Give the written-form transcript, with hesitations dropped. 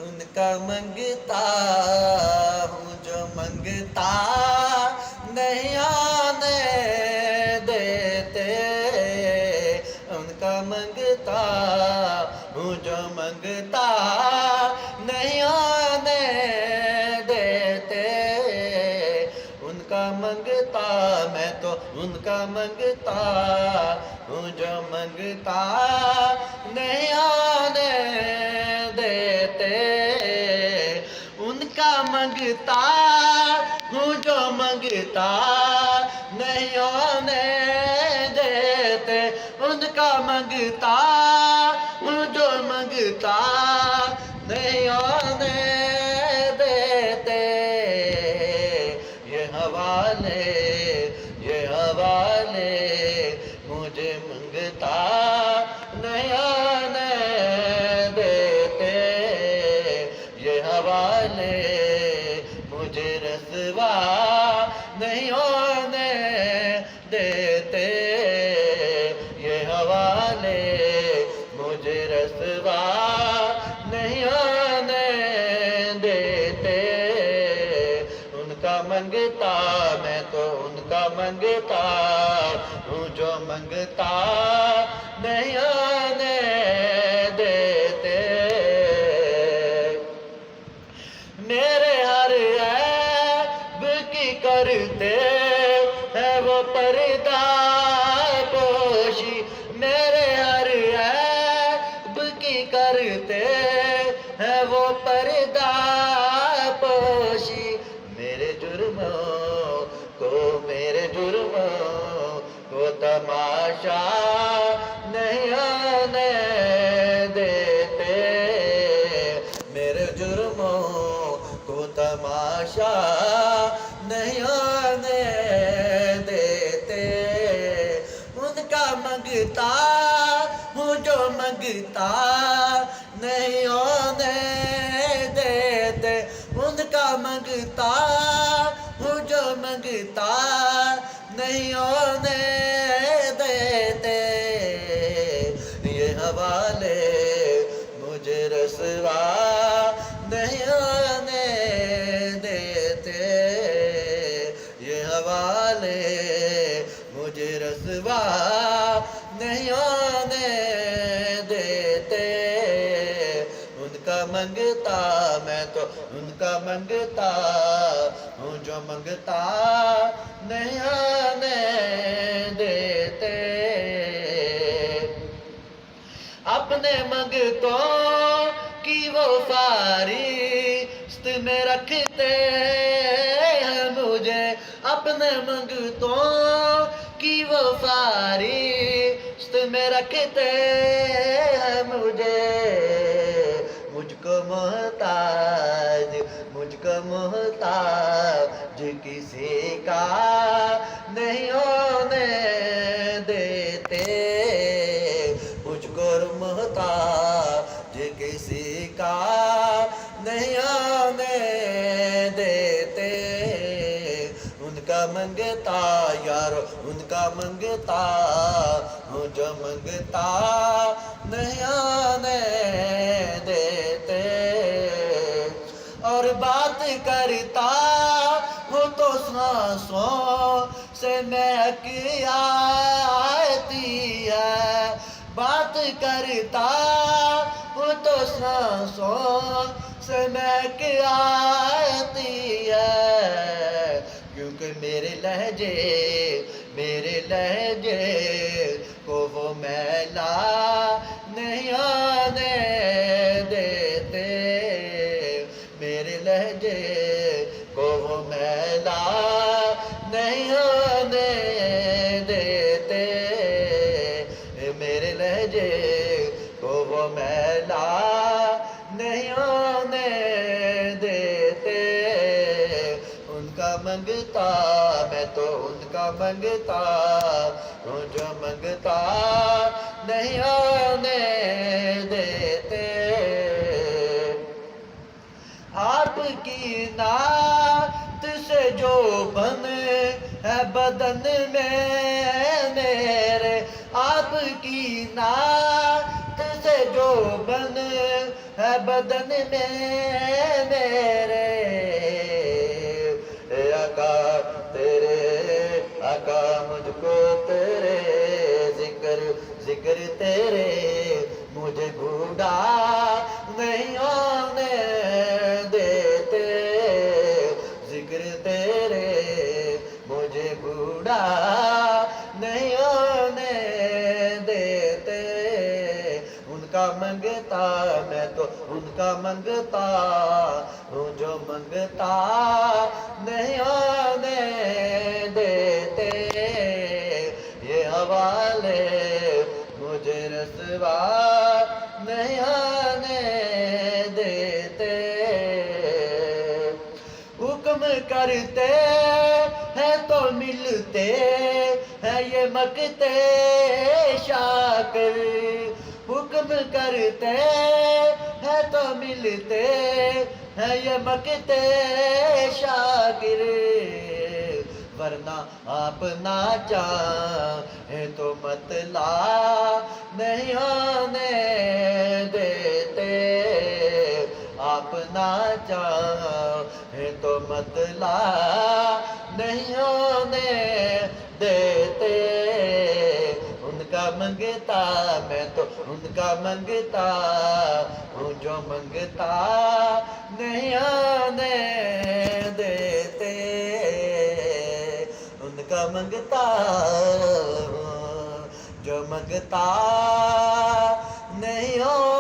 ان کا منگتا ہوں جو منگتا نہیں آنے دیتے، ان کا منگتا ہوں جو منگتا نہیں آنے دیتے، ان کا منگتا میں تو ان کا منگتا ہوں جو منگتا نہیں آنے دیتے، ان کا منگتا ہوں جو منگتا نہیں آنے دیتے، ان کا منگتا ہوں جو منگتا نہیں آنے دیتے، یہ حوالے مجھے منگتا نہیں آنے دیتے، یہ حوالے مجھے رسوا نہیں ہونے دیتے، یہ حوالے مجھے رسوا نہیں ہونے دیتے، ان کا منگتا میں تو ان کا منگتا ہوں جو منگتا نہیں آنے دیتے، میرے ہر عیب کی کرتے ہیں وہ پردہ پوشی، میرے ہر عیب کی کرتے ہیں وہ پردہ پوشی، میرے جرموں کو تماشا نہیں آنے دیتے، میرے جرموں کو تماشا نہیں آنے دیتے، ان کا منگتا ہوں جو منگتا نہیں آنے دیتے، ان کا منگتا ہوں جو منگتا نہیں آنے دیتے، یہ حوالے مجھے رسوا نہیں آنے دیتے، یہ حوالے مجھے رسوا نہیں آنے دیتے، ان کا منگتا میں تو ان کا منگتا ہوں جو منگتا نہیں آنے دیتے، اپنے منگتوں کی وہ فہرست میں رکھتے ہیں مجھے، اپنے منگتوں کی وہ فہرست میں رکھتے ہیں مجھے، مجھ کو محتاج کسی کا نہیں ہونے دیتے، مجھ کو محتاج کسی کا نہیں ہونے دیتے، ان کا منگتا یارو ان کا منگتا ہوں جو منگتا نہیں آنے دیتے، اور بات کرتا ہوں تو سانسوں سے مہک آتی ہے، بات کرتا ہوں تو سانسوں سے مہک آتی ہے، کیونکہ میرے لہجے کو وہ میلا نہیں آنے دیتے، میرے لہجے کو وہ میلا نہیں آنے دیتے، میرے لہجے کو وہ میلا نہیں آنے دیتے، ان کا منگتا میں تو ان کا منگتا ہوں جو منگتا نہیں آنے دیتے، آپ کی نعت سے جو بنے ہے بدن میں میرے، آپ کی نعت سے جو بنے ہے ہے بدن میں میرے اے آقا تیرے آقا مجھ کو تیرے ذکر تیرے مجھے بوڑھا نہیں ہونے دیتے ذکر تیرے مجھے بوڑھا نہیں ہونے دیتے ان کا منگتا میں تو ان کا منگتا ہوں جو منگتا نہیں ہونے دیتے یہ حوالے مجھے رسوا نہیں آنے دیتے حکم کرتے ہیں تو ملتے ہیں یہ مکتے شاکر حکم کرتے ہیں تو ملتے ہیں یہ مکتے شاکر ورنہ آپ نہ چاہیں تو مطلع نہیں ہونے دیتے آپ نہ چاہیں تو مطلع نہیں ہونے دیتے ان کا منگتا میں تو ان کا منگتا ہوں جو منگتا نہیں ہونے دیتے ان کا منگتا ہوں جو منگتا نہیں ہو